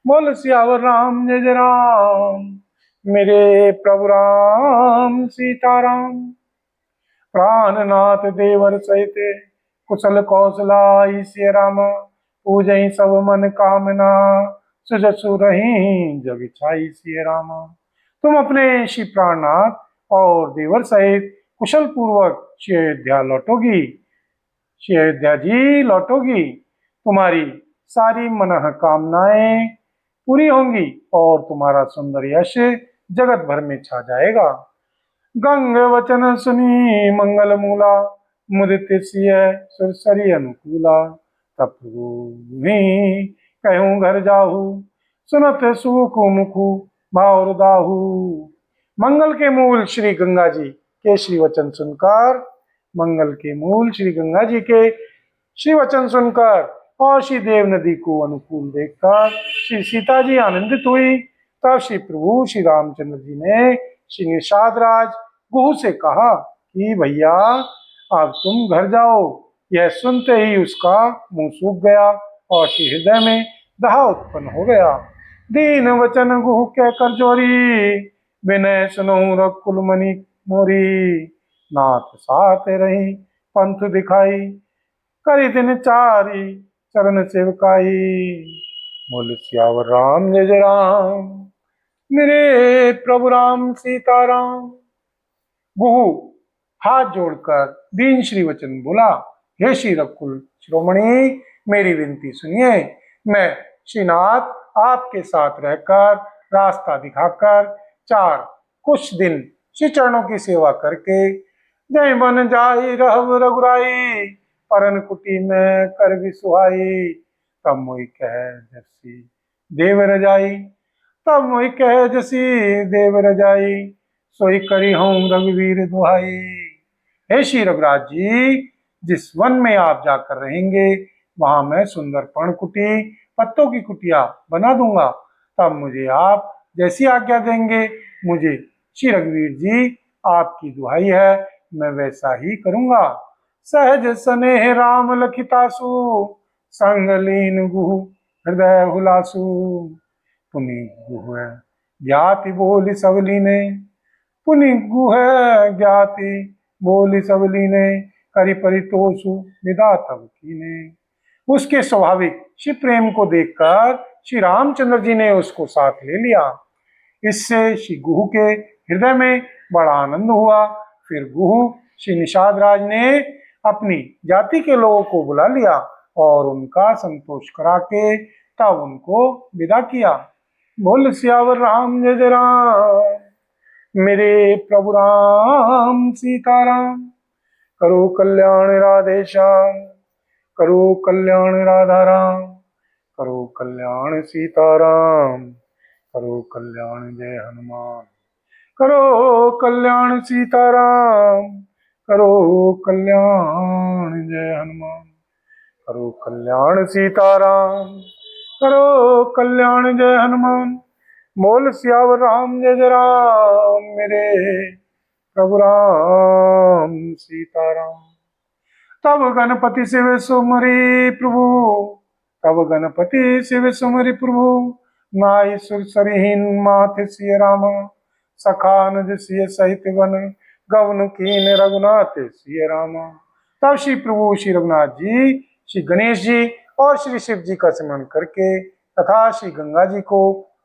बोल सियावर राम जय जय राम। मेरे प्रभु राम सीताराम। प्राणनाथ देवर सहित कुशल कौशला सिय राम। पूजई सब मन कामना सुजसु रही जग छाई सिय राम। तुम अपने श्री प्राणनाथ और देवर सहित कुशल पूर्वक श्री अयोध्या लौटोगी। श्री अयोध्या जी लौटोगी, तुम्हारी सारी मनः कामनाएं पूरी होंगी और तुम्हारा सुंदर यश जगत भर में छा जाएगा। गंग वचन सुनी मंगल मूला, मुदित सिय सुरसरी अनुकूला। तब मी कहूँ घर जाहू, सुनत सुख मुखु भावर दाहू। मंगल के मूल श्री गंगा जी के श्री वचन सुनकर, मंगल के मूल श्री गंगा जी के श्री वचन सुनकर और श्री देव नदी को अनुकूल देखकर श्री सीता जी आनंदित हुई। तब श्री प्रभु श्री रामचंद्र जी ने श्री निषाद राज गुहू से कहा कि भैया अब तुम घर जाओ। यह सुनते ही उसका मुंह सूख गया और श्री हृदय में दाह उत्पन्न हो गया। दीन वचन गुहू कहकर जोरी, विनय सुनहु रघुकुल मणि मोरी। नाथ साथ रही पंथ दिखाई, करी दिन चारी चरण सेवकाई। बोल सियावर राम जय जय राम। मेरे प्रभु राम सीताराम। गुहू हाथ जोड़कर दीन श्री वचन बोला, हे श्री रघुकुल शिरोमणि, मेरी विनती सुनिए। मैं श्रीनाथ आपके साथ रहकर रास्ता दिखाकर कुछ दिन श्री चरणों की सेवा करके जय बन जाई रहब रघुराई। परन कुटी में कर भी सुहाई। तब मोहि कह जसी देव रजाई, तब मोहि कह जसी देव रजाई। सोई करी हूँ रघुवीर दुहाई। हे श्री रघुराज जी, जिस वन में आप जाकर रहेंगे वहां मैं सुंदर पर्णकुटी पत्तों की कुटिया बना दूंगा। तब मुझे आप जैसी आज्ञा देंगे, मुझे श्री रघुवीर जी आपकी दुहाई है, मैं वैसा ही करूंगा। सहज स्नेह राम लखितासु, संग लीन गुहु हृदय हुलासु। पुनि गुह ज्ञाति बोली सब लीने, पुनि गुह ज्ञाति बोली सब लीने। करि परितोषु विदा तब कीने। उसके स्वाभाविक श्री प्रेम को देखकर श्री रामचंद्र जी ने उसको साथ ले लिया। इससे श्री गुहू के हृदय में बड़ा आनंद हुआ। फिर गुहू श्री निषाद राज ने अपनी जाति के लोगों को बुला लिया और उनका संतोष करा के तब उनको विदा किया। बोल सियावर राम जय जय राम। मेरे प्रभु राम सीताराम। करो कल्याण राधे श्याम, करो कल्याण राधा राम, करो कल्याण सीताराम, करो कल्याण जय हनुमान। करो कल्याण सीताराम, करो कल्याण जय हनुमान। करो कल्याण सीताराम, करो कल्याण जय हनुमान। बोल सियावर राम जय जय राम। मेरे प्रभु राम सीताराम। तब गणपति शिव सुमरि प्रभु, तब गणपति शिव सुमरि प्रभु। नाई सुरसरिहीन माथ सिय राम, सखानुज सिय सहित वन गवन कीन रघुनाथ सिय राम। तब श्री प्रभु श्री रघुनाथ जी, श्री गणेश जी और श्री शिव जी का स्मरण करके तथा श्री गंगा जी को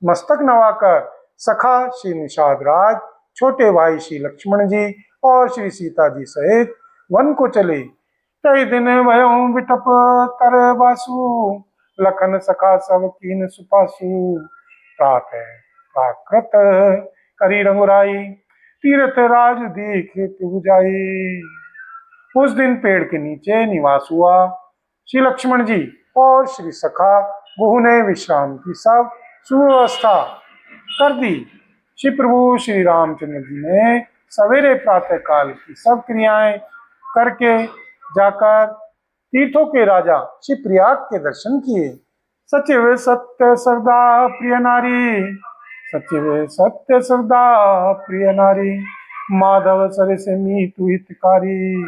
मस्तक नवाकर सखा श्री निषाद राज, छोटे भाई श्री लक्ष्मण जी और श्री सीता जी सहित वन को चले। कई दिन भयउ बिटप कर बासु, लखन सखा सब कीन सुपासु। प्रातः प्राकृत करी रघुराई, तीर्थ राज देख प्रभु जाई। उस दिन पेड़ के नीचे निवास हुआ। श्री लक्ष्मण जी और श्री सखा गुहू ने विश्राम की सब सुव्यवस्था कर दी। श्री प्रभु श्री रामचंद्र जी ने सवेरे प्रातः काल की सब क्रियाएं करके जाकर तीर्थों के राजा श्री प्रयाग के दर्शन किए। सचिव सत्य सरदा प्रिय नारी, सचिव सत्य सरदा प्रिय नारी। माधव सरस मीतु हितकारी,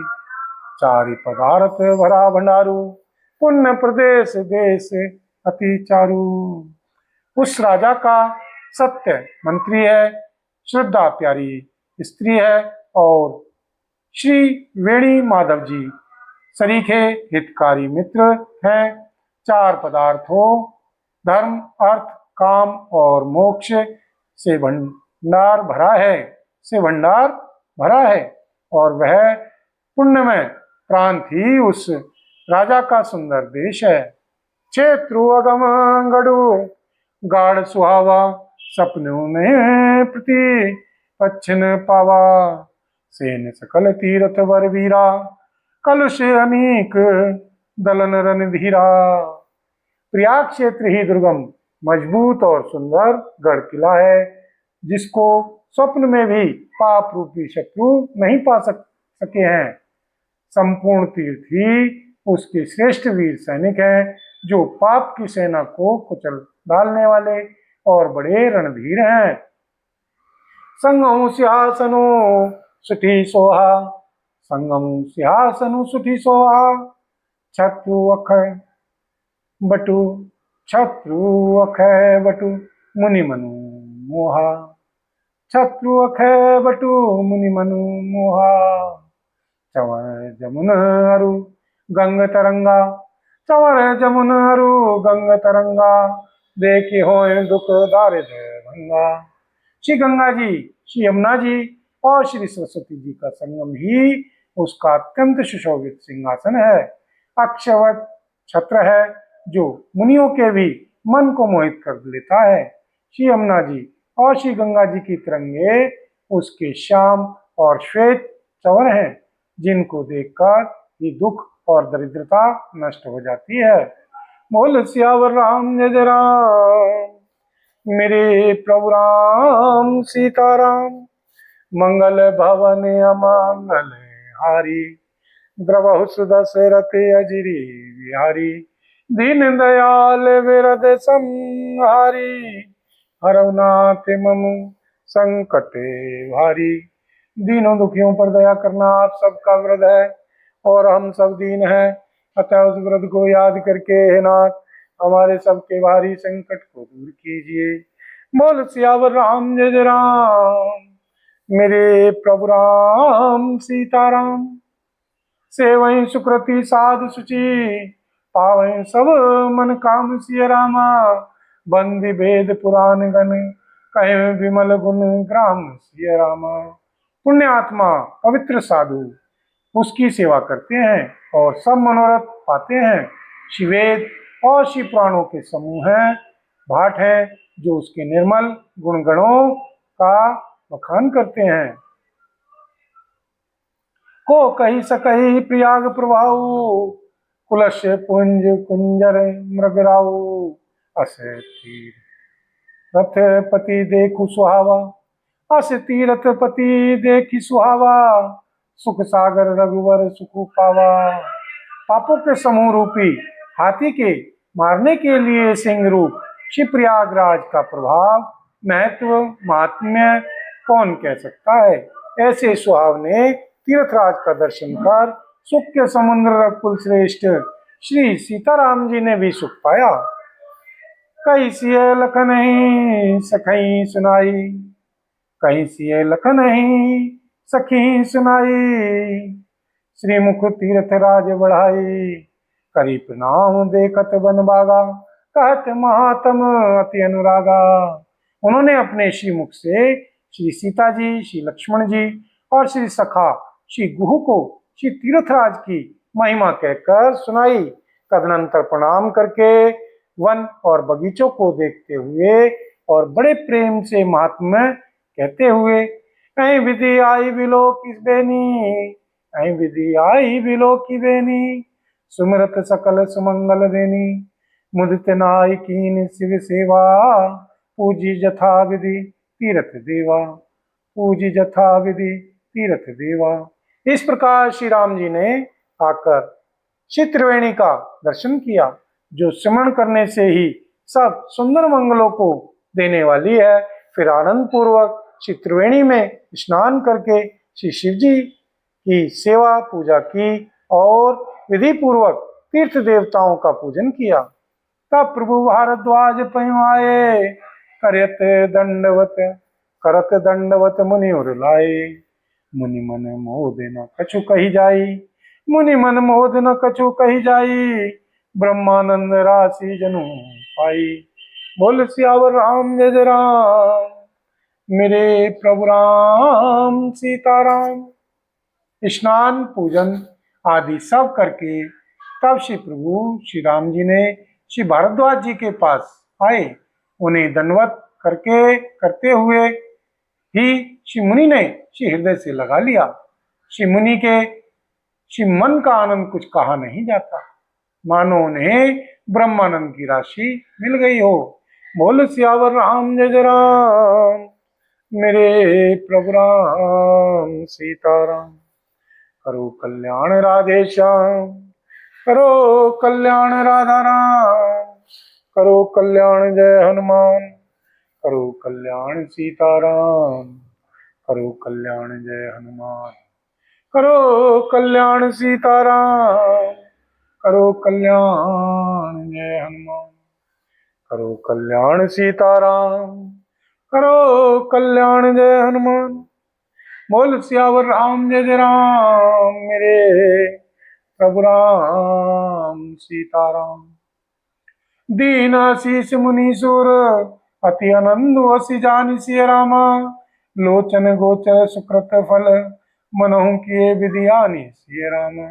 चारि पदार्थ भरा भंडारू। पुण्य प्रदेश देश अति चारु। उस राजा का सत्य मंत्री है, श्रद्धा प्यारी स्त्री है और श्री वेणी माधव जी सरीखे हितकारी मित्र हैं। चार पदार्थों धर्म अर्थ काम और मोक्ष से भंडार भरा है और वह पुण्यमय प्रांत ही उस राजा का सुंदर देश है। क्षेत्रु अगम गढ़ु गाढ़ सुहावा सपनों में प्रति पच्छिन पावा सेन सकल तीरथ वर वीरा कलुष अनेक दलन रणधीरा। प्रयाग क्षेत्र ही दुर्गम मजबूत और सुंदर गढ़ किला है जिसको स्वप्न में भी पाप रूपी शत्रु नहीं पा सके हैं। संपूर्ण तीर्थ ही उसके श्रेष्ठ वीर सैनिक हैं जो पाप की सेना को कुचल डालने वाले और बड़े रणधीर हैं। संगम सिंहासनो सुठी सोहा संगम सिंहासनु सुठी सोहा छत्रु अखय बटु मुनि मनु मोहा छत्रु अखय बटु मुनि मनु मोहा। चवर जमुन अरु गंग तरंगा चवर जमुन अरु गंग तरंगा देखी हो दुख दारिद्र भंगा। श्री गंगा जी, श्री यमुना जी और श्री सरस्वती जी का संगम ही उसका अत्यंत सुशोभित सिंहासन है। अक्षवट छत्र है जो मुनियों के भी मन को मोहित कर लेता है। श्री यमुना जी और श्री गंगा जी की तरंगे उसके श्याम और श्वेत चवर हैं जिनको देखकर ही दुख और दरिद्रता नष्ट हो जाती है। बोल सियावर राम जय राम, मेरे प्रभु राम सीताराम। मंगल भवन अमंगल हारी द्रवहु सुदशरथ अजिरी बिहारी। दीन दयाल विरद संहारी हरौ नाथ मम संकट भारी। दीनों दुखियों पर दया करना आप सबका व्रत है और हम सब दीन हैं, अतः उस व्रत को याद करके हे नाथ हमारे सबके भारी संकट को दूर कीजिए। बोल सियावर राम जय राम, मेरे प्रभु राम सीताराम। सेवई सुकृति साधु सुचि पावै सब मन काम सिय रामा। बंदी भेद पुराण गण कहे विमल गुण ग्राम सिय रामा। पुण्य आत्मा पवित्र साधु उसकी सेवा करते हैं और सब मनोरथ पाते हैं। शिवेद और शिव पुराणों के समूह हैं, भाट हैं जो उसके निर्मल गुणगणों का बखान करते हैं। को कही सकही प्रयाग प्रभाऊ कुलश पुंज कुंजर मृगराऊ। अस तीरथ पति देखु सुहावा अस तीरथ पति देखी सुहावा। सुख सागर रघुवर सुख पावा। पापों के समूह रूपी हाथी के मारने के लिए सिंह रूप श्री प्रयागराज का प्रभाव महत्व महात्म्य कौन कह सकता है। ऐसे सुहावने तीर्थराज का दर्शन कर सुख के समुद्र कुल श्रेष्ठ श्री सीताराम जी ने भी सुख पाया। कई सिय लख नहीं सखई सुनाई कहीं सिय लख नहीं सखी सुनाई। श्रीमुख तीर्थ राज बढ़ाई करी प्रणाम देखत बन बागा। कहत महात्म अति अनुरागा। उन्होंने अपने श्रीमुख से श्री सीता जी, श्री लक्ष्मण जी और श्री सखा श्री गुहू को श्री तीर्थराज की महिमा कहकर सुनाई। तदनंतर प्रणाम करके वन और बगीचों को देखते हुए और बड़े प्रेम से महात्म्य कहते हुए ऐ विधि आई बिलो किस बेनी ऐ विधि आई बिलो की बेनी। सुमिरत सकल सुमंगल देनी मुदित नाई कीन शिव सेवा। पूजी जथा विधि तीर्थ देवा पूजी जथा विधि तीर्थ देवा। इस प्रकार श्री राम जी ने आकर श्री त्रिवेणी का दर्शन किया जो स्मरण करने से ही सब सुंदर मंगलों को देने वाली है। फिर आनंद पूर्वक श्री त्रिवेणी में स्नान करके श्री शिव जी की सेवा पूजा की और विधि पूर्वक तीर्थ देवताओं का पूजन किया। तब प्रभु भारद्वाज पयो आए, करत दंडवत मुनि उर लाए। मुनि मन मोद न कछु कही जाई, मुनि मन मोद न कछु कही जाई, ब्रह्मानंद राशि जनु पाई। बोल सियावर राम जय जय राम, मेरे प्रभु राम सीताराम। स्नान पूजन आदि सब करके तब श्री प्रभु श्री राम जी ने श्री भारद्वाज जी के पास आए। उन्हें दंडवत करते हुए ही श्री मुनि ने श्री हृदय से लगा लिया। श्री मुनि के श्री मन का आनंद कुछ कहा नहीं जाता, मानो उन्हें ब्रह्मानंद की राशि मिल गई हो। बोल सियावर राम जय जय राम, मेरे प्रभु राम सीताराम। करो कल्याण राधे श्याम, करो कल्याण राधा राम, करो कल्याण जय हनुमान, करो कल्याण सीताराम, करो कल्याण जय हनुमान, करो कल्याण सीताराम, करो कल्याण जय हनुमान, करो कल्याण सीताराम, करो कल्याण जय हनुमान। बोल सियावर राम जय जय राम, मेरे प्रभु राम सीताराम। दीन शीश मुनि सुर, अति आनंद वसी जानि सिय रामा, लोचन गोचर सुकृत फल, मनहु किए विधियानि सिय रामा।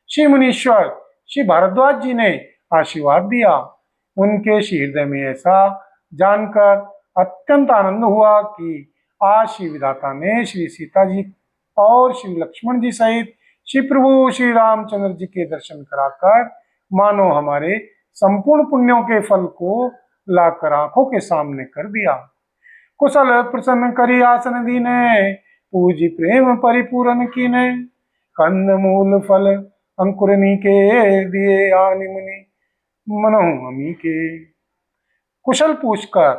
श्री मुनीश्वर श्री भारद्वाज जी ने आशीर्वाद दिया। उनके श्री हृदय में ऐसा जानकर अत्यंत आनंद हुआ कि आज श्री विधाता ने श्री सीता जी और श्री लक्ष्मण जी सहित श्री प्रभु श्री रामचंद्र जी के दर्शन कराकर मानो हमारे संपूर्ण पुण्यों के फल को लाकर आंखों के सामने कर दिया। कुशल प्रसन्न करी आसन दीने, पूजी प्रेम परिपूर्ण कीने, कंद मूल फल अंकुरनी के दिए आनि मुनि, मनहु अमी के। कुशल पूछकर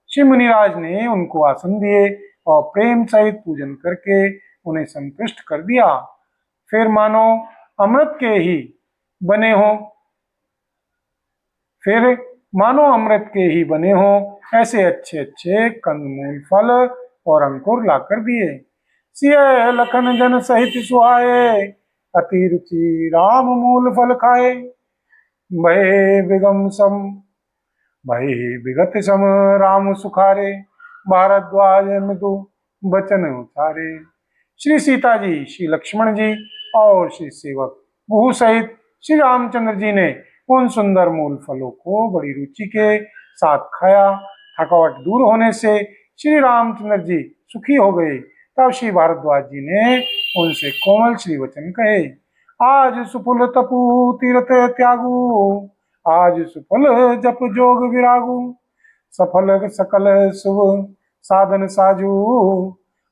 श्री मुनिराज ने उनको आसन दिए और प्रेम सहित पूजन करके उन्हें संतुष्ट कर दिया। फिर मानो अमृत के ही बने हो, ऐसे अच्छे अच्छे कंदमूल फल और अंकुर लाकर दिए। सिय लखन जन सहित सुहाए, अति रुचि राम मूल फल खाए। भय विगत सम राम सुखारे, भारद्वाज मृदु बचन उचारे। श्री सीता जी, श्री लक्ष्मण जी और श्री सेवक बहु सहित श्री रामचंद्र जी ने उन सुंदर मूल फलों को बड़ी रुचि के साथ खाया। थकावट दूर होने से श्री रामचंद्र जी सुखी हो गए। तब श्री भारद्वाज जी ने उनसे कोमल श्री वचन कहे। आज सुफल तपु तीर्थ त्यागु, आज सुफल जप जोग विरागु, सफल सकल शुभ साधन साजू,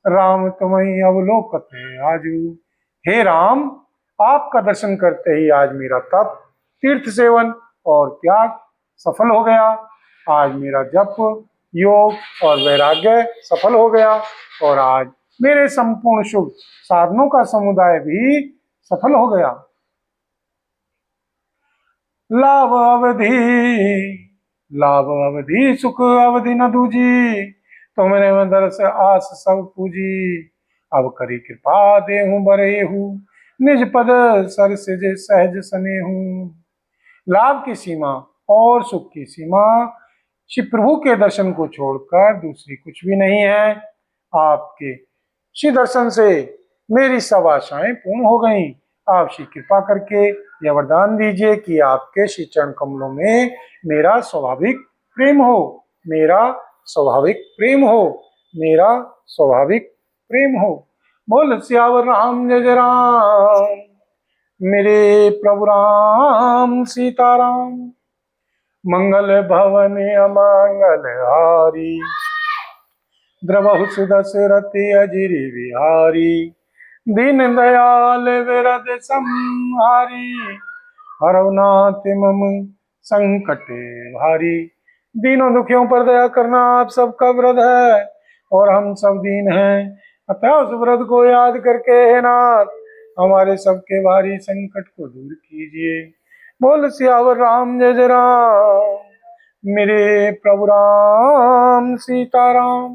राम तुम्हें अवलोकत आजू। हे राम, आपका दर्शन करते ही आज मेरा तप, तीर्थ सेवन और त्याग सफल हो गया। आज मेरा जप, योग और वैराग्य सफल हो गया और आज मेरे संपूर्ण शुभ साधनों का समुदाय भी सफल हो गया। लाभ अवधि सुख अवधि न दूजी, तुमने दरस आस सब पूजी। अब करी कृपा देहूं बरेहू, निज पद सर सिज सहज सनेहू। लाभ की सीमा और सुख की सीमा श्री प्रभु के दर्शन को छोड़कर दूसरी कुछ भी नहीं है। आपके श्री दर्शन से मेरी सब आशाएं पूर्ण हो गईं। आप श्री कृपा करके यह वरदान दीजिए कि आपके श्री चरण कमलों में मेरा स्वाभाविक प्रेम हो, मेरा स्वाभाविक प्रेम हो, मेरा स्वाभाविक प्रेम हो। बोल सियावर राम जय जय राम, मेरे प्रभु राम सीताराम। मंगल भवन अमंगल हारी, द्रवहु सुदशरथ अजिर बिहारी। दीन दयाल विरद संहारी, हरौ नाथ मम संकट भारी। दीनों दुखियों पर दया करना आप सबका व्रत है और हम सब दीन हैं, अतः उस व्रत को याद करके हे नाथ हमारे सबके भारी संकट को दूर कीजिए। बोल सियावर राम जय जय राम, मेरे प्रभु राम सीताराम।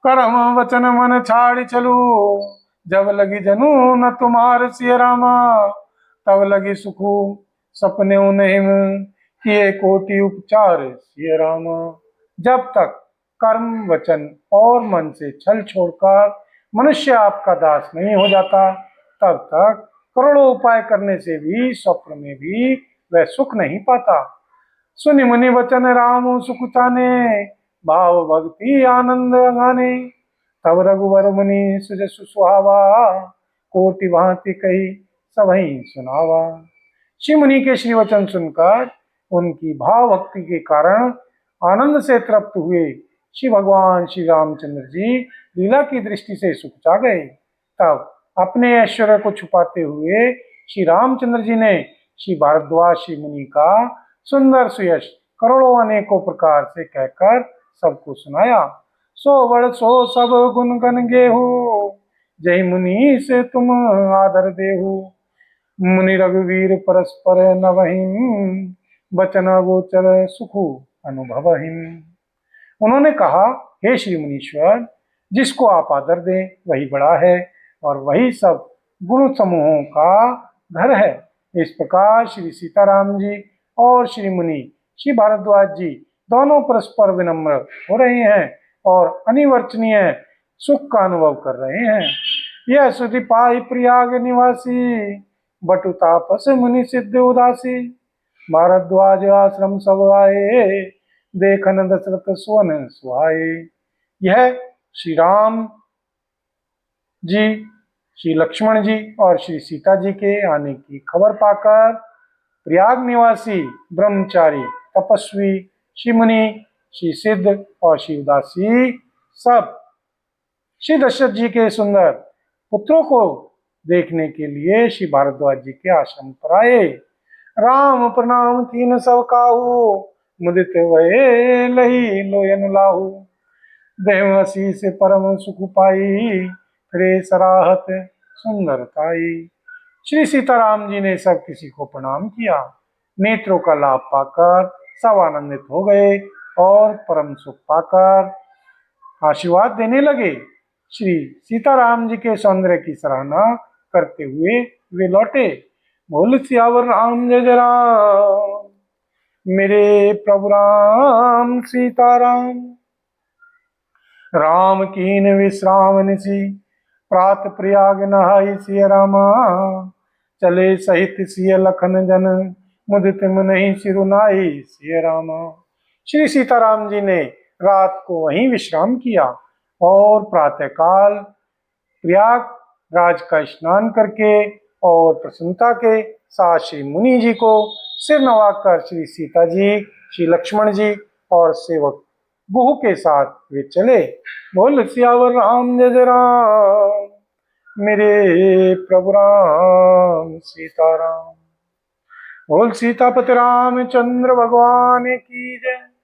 कर्म वचन मन छाड़ चलू, जब लगी जनू न तुम्हार सिय रामा। तब लगी सुखू सपने उन्हें, किए कोटि उपचार सिय रामा। जब तक कर्म वचन और मन से छल छोड़कर मनुष्य आपका दास नहीं हो जाता, तब तक करोड़ों उपाय करने से भी स्वप्न में भी वह सुख नहीं पाता। सुनि मुनि वचन राम सुख चाने, भाव भक्ति आनंद गाने। तब रघुवर मुनि सुजस सुहावा, कोटि भांति कही सबहि सुनावा। श्री मुनि के श्री वचन सुनकर उनकी भाव भक्ति के कारण आनंद से तृप्त हुए श्री भगवान श्री रामचंद्र जी लीला की दृष्टि से सुख चा गए। तब अपने ऐश्वर्य को छुपाते हुए श्री रामचंद्र जी ने श्री भारद्वाज श्री मुनि का सुंदर सुयश करोड़ों अनेकों प्रकार से कहकर सबको सुनाया। सो बड़ सो सब गुण गन गेहू, जय मुनि से तुम आदर देहु। मुनि रघुवीर परस्पर नवहिन, बचन गोचर सुखु अनुभवहिन। उन्होंने कहा, हे श्री मुनीश्वर, जिसको आप आदर दें वही बड़ा है और वही सब गुण समूहों का घर है। इस प्रकार श्री सीताराम जी और श्री मुनि श्री भारद्वाज जी दोनों परस्पर विनम्र हो रहे हैं और अनिवर्चनीय सुख का अनुभव कर रहे हैं। यह सुधि पाई प्रयाग निवासी, बटु तापस मुनि सिद्ध उदासी। भारद्वाज आश्रम सब आए, देखन दशरथ सुवन सुहाए। यह श्री राम जी, श्री लक्ष्मण जी और श्री सीता जी के आने की खबर पाकर प्रयाग निवासी ब्रह्मचारी तपस्वी श्री मुनि, श्री सिद्ध और श्री उदासी सब श्री दशरथ जी के सुंदर पुत्रों को देखने के लिए श्री भारद्वाज जी के आश्रम पर आए। राम प्रणाम कीन सब काहू, मुदित वये लही लोयन लाहू। देवसी से परम सुख पाई, फिरे सराहत सुंदरताई। श्री सीताराम जी ने सब किसी को प्रणाम किया। नेत्रों का लाभ पाकर सब आनंदित हो गए और परम सुख पाकर आशीर्वाद देने लगे। श्री सीताराम जी के सौंदर्य की सराहना करते हुए वे लौटे। बोल सियावर राम जय जय राम, मेरे प्रभु राम सीताराम। राम कीन विश्राम निसी, प्रात प्रयाग नहाई सिय रामा। चले सहित सिय लखन जन, मुदित मुनि सिरुनाई सिय रामा। श्री सीताराम जी ने रात को वहीं विश्राम किया और प्रातःकाल प्रयागराज का स्नान करके और प्रसन्नता के साथ श्री मुनि जी को सिर नवाकर श्री सीता जी, श्री लक्ष्मण जी और सेवक गुहू के साथ वे चले। बोल सियावर राम जय जय राम, मेरे प्रभु राम सीताराम। बोल सीतापति रामचंद्र भगवान की जय।